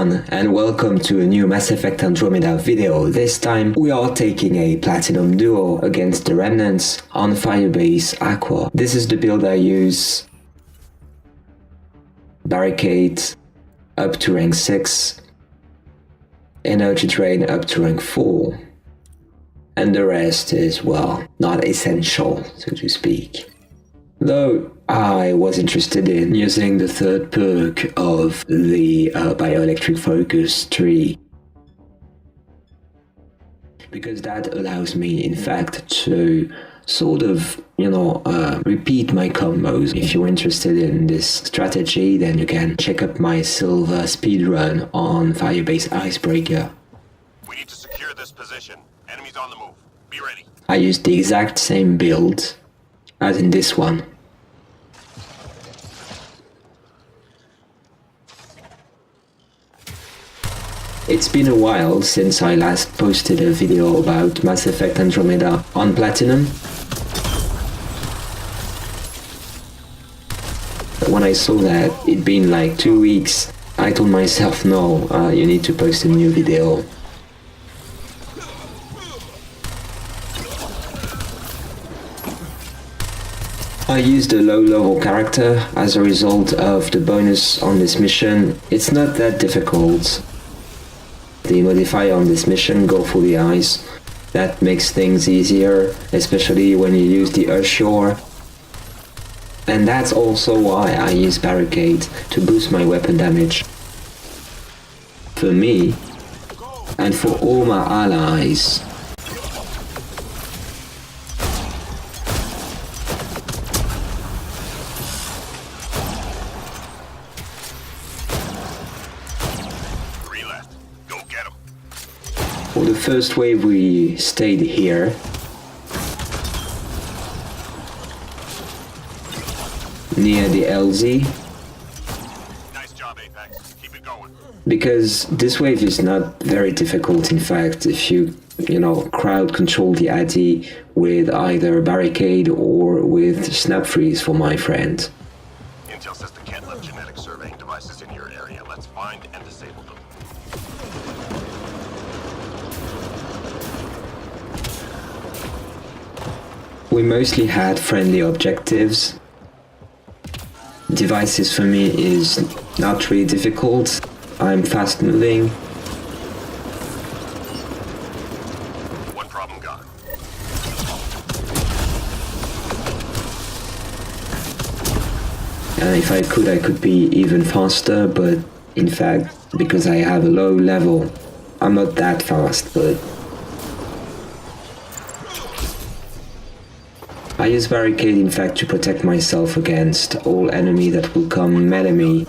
everyone, and welcome to a new Mass Effect Andromeda video. This time we are taking a Platinum duo against the Remnants on Firebase Aqua. This is the build I use. Barricade up to rank 6, Energy Drain up to rank 4, and the rest is, well, not essential, so to speak. Though I was interested in using the third perk of the bioelectric focus tree, because that allows me in fact to sort of, repeat my combos. If you're interested in this strategy, then you can check up my silver speedrun on Firebase Icebreaker. We need to secure this position. Enemies on the move. Be ready. I used the exact same build as in this one. It's been a while since I last posted a video about Mass Effect Andromeda on Platinum. When I saw that it'd been like 2 weeks, I told myself, no, you need to post a new video. I used a low-level character as a result of the bonus on this mission. It's not that difficult. The modifier on this mission, Go for the Eyes, that makes things easier, especially when you use the Ashore. And that's also why I use Barricade, to boost my weapon damage. For me, and for all my allies. For the first wave we stayed here. Near the LZ. Nice job, Apex. Keep it going. Because this wave is not very difficult, in fact, if you crowd control the ADI with either Barricade or with Snap Freeze for my friend. Intel says the can't let genetic surveying devices in your area. Let's find and disable them. We mostly had friendly objectives. Devices for me is not really difficult. I'm fast moving. One problem gone. And if I could be even faster, but in fact, because I have a low level, I'm not that fast, but I use Barricade in fact to protect myself against all enemy that will come melee me,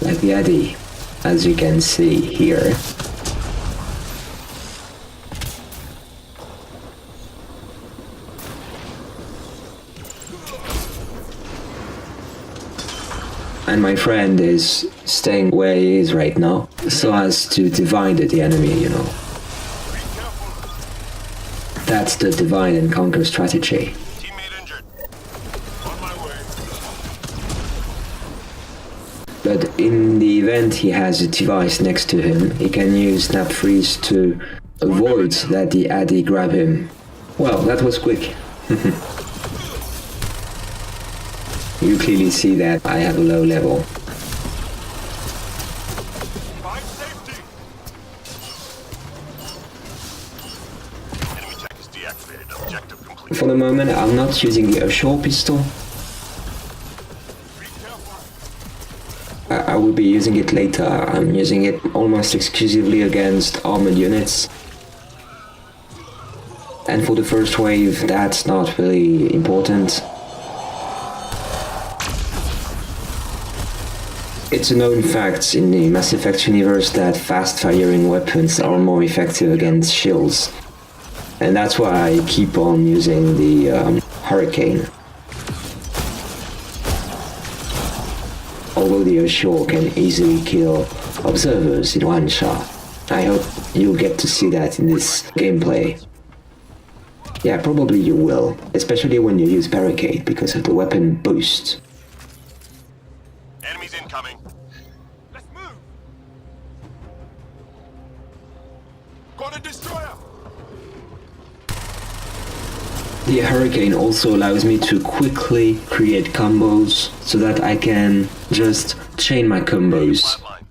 like the ADI, as you can see here. And my friend is staying where he is right now, so as to divide the enemy, That's the divide and conquer strategy. Teammate injured. On my way. But in the event he has a device next to him, he can use Snap Freeze to avoid that the ADI grab him. Well, that was quick. You clearly see that I have a low level. For the moment, I'm not using the Ashore pistol. I will be using it later. I'm using it almost exclusively against armored units. And for the first wave, that's not really important. It's a known fact in the Mass Effect universe that fast-firing weapons are more effective against shields. And that's why I keep on using the Hurricane. Although the Ashore can easily kill observers in one shot. I hope you'll get to see that in this gameplay. Yeah, probably you will, especially when you use Barricade because of the weapon boost. Enemies incoming. Let's move. Got a destroyer! The Hurricane also allows me to quickly create combos so that I can just chain my combos. Flatline.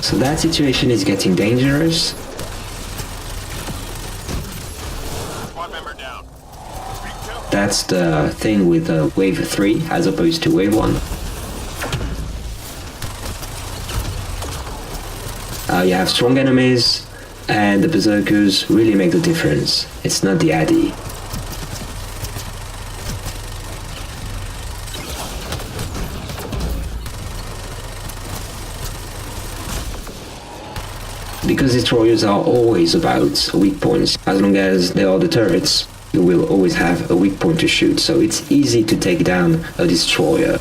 So that situation is getting dangerous. Squad member down. Be careful. That's the thing with wave 3 as opposed to wave 1. You have strong enemies, and the berserkers really make the difference. It's not the Addy. Because destroyers are always about weak points, as long as they are the turrets, you will always have a weak point to shoot, so it's easy to take down a destroyer.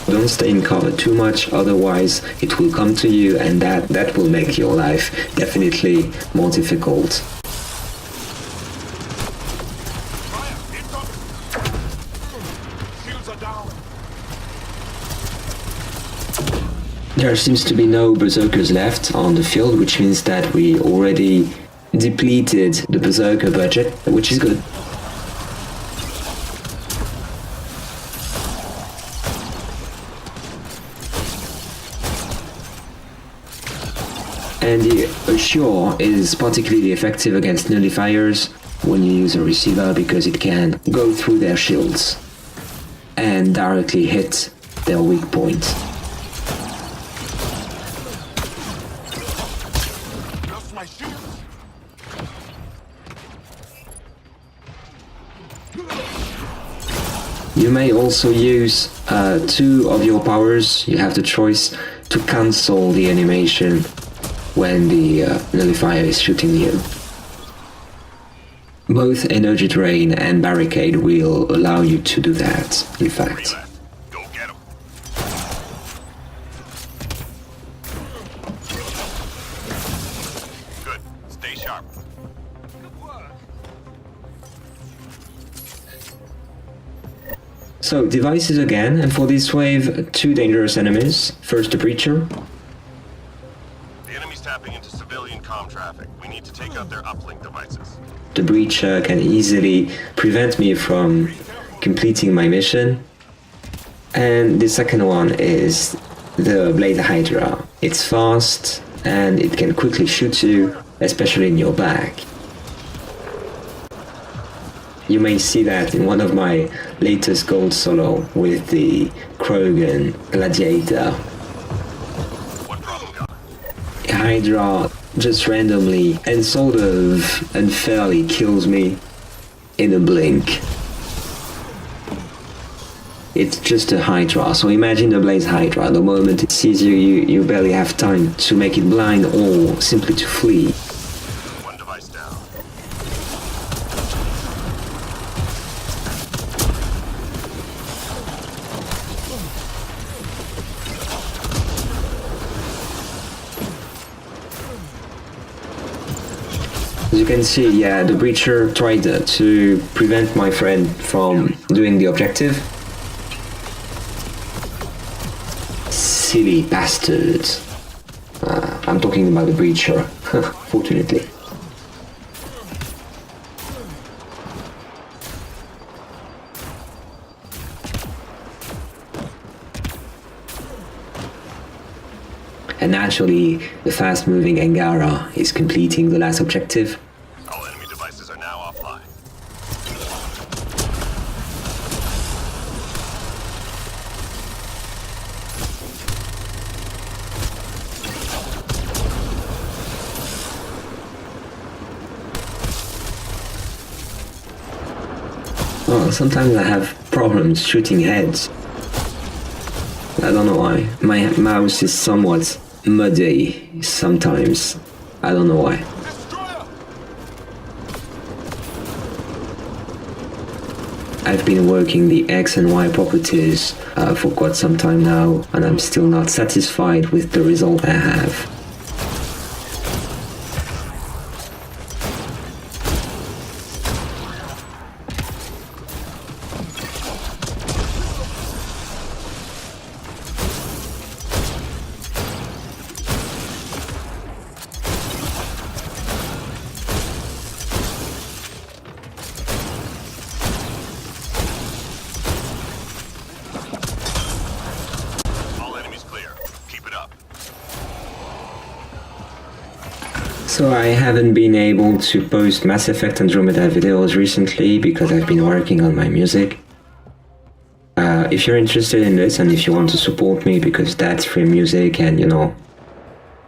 Don't stay in cover too much, otherwise it will come to you, and that will make your life definitely more difficult. Fire! Incoming! Shields are down. There seems to be no berserkers left on the field, which means that we already depleted the berserker budget, which is good. And the Assure is particularly effective against nullifiers when you use a receiver because it can go through their shields and directly hit their weak point. Lost my shield. You may also use 2 of your powers. You have the choice to cancel the animation when the nullifier is shooting you. Both Energy Drain and Barricade will allow you to do that, in fact. Relay. Go get him. Good. Stay sharp. So, devices again, and for this wave, 2 dangerous enemies. First, the Breacher. The enemy's tapping into civilian comm traffic. We need to take out their uplink devices. The Breacher can easily prevent me from completing my mission. And the second one is the Blade Hydra. It's fast, and it can quickly shoot you, especially in your back. You may see that in one of my latest gold solo with the Krogan Gladiator. What problem, got? Hydra just randomly and sort of unfairly kills me in a blink. It's just a Hydra, so imagine the Blaze Hydra. The moment it sees you, you barely have time to make it blind or simply to flee. One device down. As you can see, yeah, the Breacher tried to prevent my friend from doing the objective. Silly bastards. I'm talking about the Breacher, fortunately. And naturally, the fast-moving Angara is completing the last objective. All enemy devices are now offline. Well, sometimes I have problems shooting heads. I don't know why. My mouse is somewhat muddy sometimes. I don't know why. Destroyer! I've been working the X and Y properties for quite some time now, and I'm still not satisfied with the result I have. So I haven't been able to post Mass Effect Andromeda videos recently because I've been working on my music. If you're interested in this and if you want to support me, because that's free music and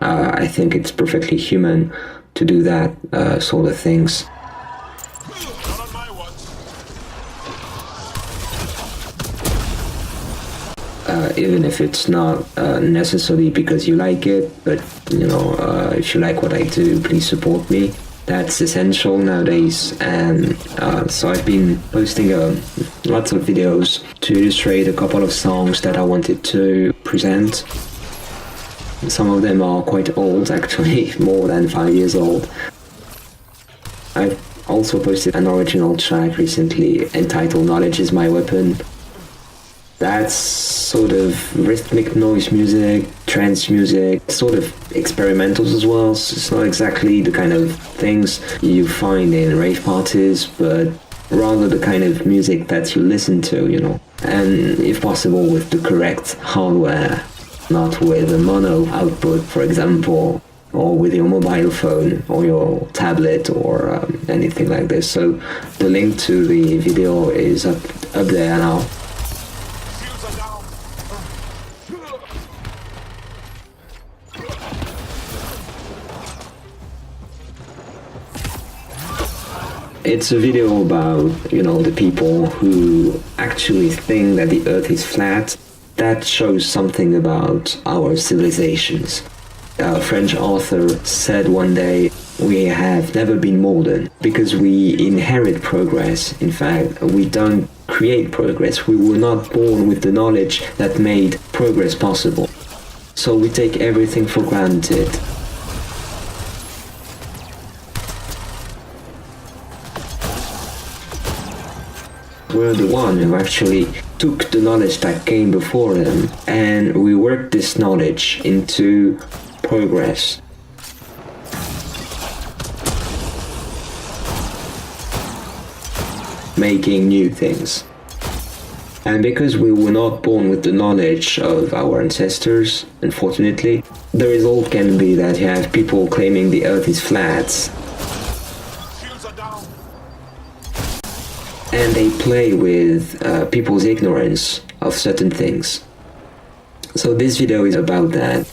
I think it's perfectly human to do that sort of things. Not on my watch. Even if it's not necessarily because you like it, but if you like what I do, please support me. That's essential nowadays, and so I've been posting lots of videos to illustrate a couple of songs that I wanted to present. Some of them are quite old, actually, more than 5 years old. I've also posted an original track recently entitled Knowledge is My Weapon. That's sort of rhythmic noise music, trance music, sort of experimentals as well. So it's not exactly the kind of things you find in rave parties, but rather the kind of music that you listen to, and if possible with the correct hardware, not with a mono output, for example, or with your mobile phone or your tablet or anything like this. So the link to the video is up there now. It's a video about, the people who actually think that the Earth is flat. That shows something about our civilizations. A French author said one day, we have never been modern because we inherit progress. In fact, we don't create progress. We were not born with the knowledge that made progress possible. So we take everything for granted. We're the one who actually took the knowledge that came before them and we worked this knowledge into progress. Making new things. And because we were not born with the knowledge of our ancestors, unfortunately, the result can be that you have people claiming the Earth is flat. And they play with people's ignorance of certain things. So this video is about that.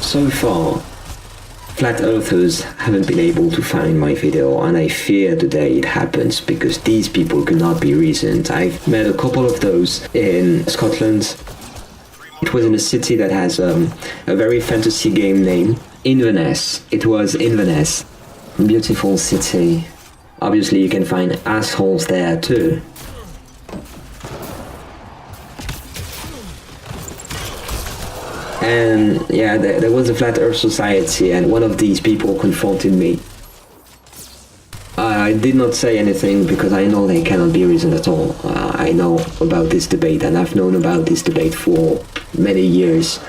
So far, flat earthers haven't been able to find my video, and I fear the day it happens because these people cannot be reasoned. I've met a couple of those in Scotland. It was in a city that has a very fantasy game name, Inverness. It was Inverness. Beautiful city. Obviously you can find assholes there too. And yeah, there was a Flat Earth Society and one of these people confronted me. I did not say anything because I know they cannot be reasoned at all. I know about this debate and I've known about this debate for many years.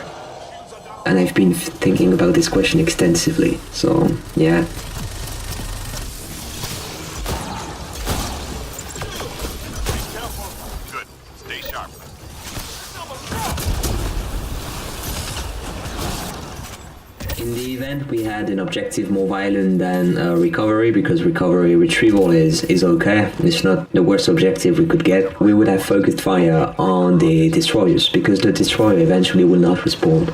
And I've been thinking about this question extensively. So yeah. In the event, we had an objective more violent than recovery, because recovery retrieval is okay. It's not the worst objective we could get. We would have focused fire on the destroyers, because the destroyer eventually will not respawn.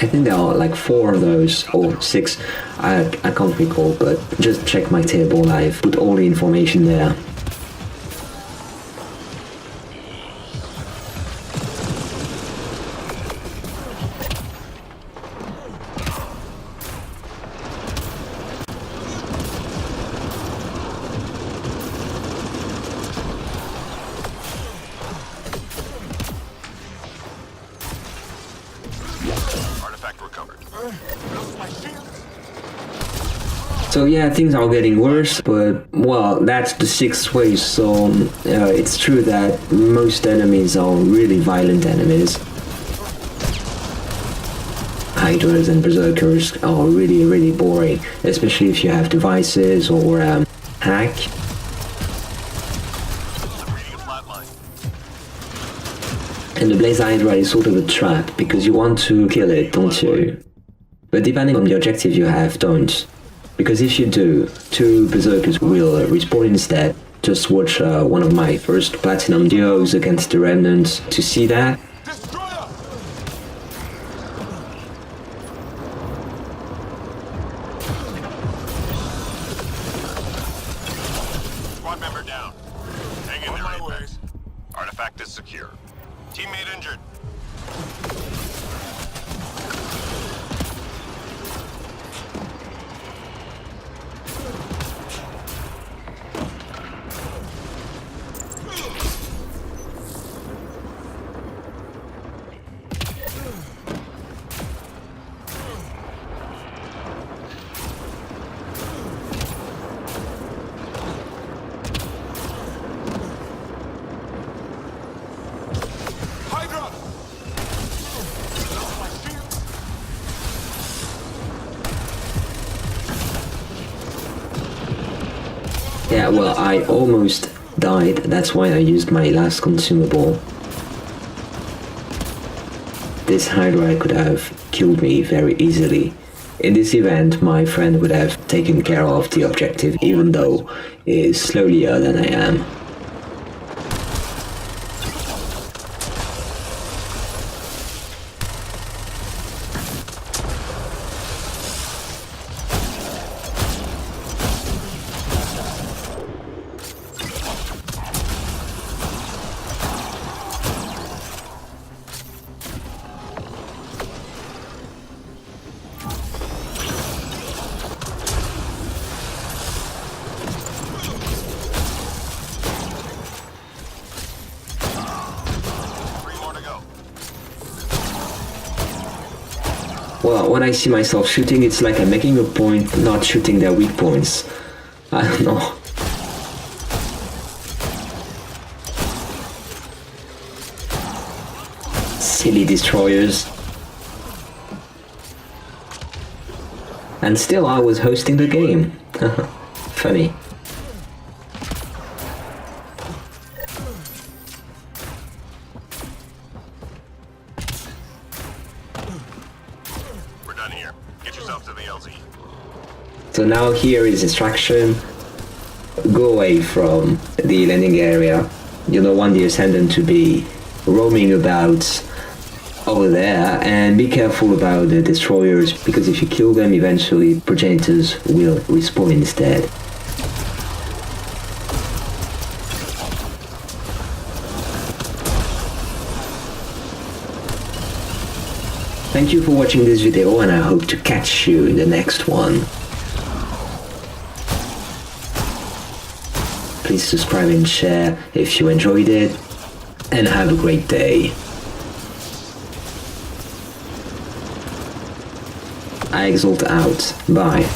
I think there are like 4 of those, or 6, I can't recall, but just check my table, I've put all the information there. So yeah, things are getting worse, but well, that's the 6th wave, so it's true that most enemies are really violent enemies. Hydras and Berserkers are really boring, especially if you have devices or hack. I'm reading a flat line. And the Blaze Hydra is sort of a trap, because you want to kill it, don't you? But depending on the objective you have, don't. Because if you do, 2 Berserkers will respawn instead. Just watch one of my first Platinum duos against the Remnant to see that. Destroyer! Squad member down. Hang in there, Apex. Artifact is secure. Teammate injured. Hydra! Lost my shield. Yeah, well, I almost died, that's why I used my last consumable. This Hydra could have killed me very easily. In this event, my friend would have taken care of the objective, even though he is slowlier than I am. Well, when I see myself shooting, it's like I'm making a point not shooting their weak points. I don't know. Silly destroyers. And still I was hosting the game. Funny. We're done here. Get yourself to the LZ. So now here is instruction. Go away from the landing area. You don't want the Ascendant to be roaming about over there, and be careful about the destroyers, because if you kill them, eventually progenitors will respawn instead. Thank you for watching this video, and I hope to catch you in the next one. Please subscribe and share if you enjoyed it, and have a great day. I Exalt out. Bye.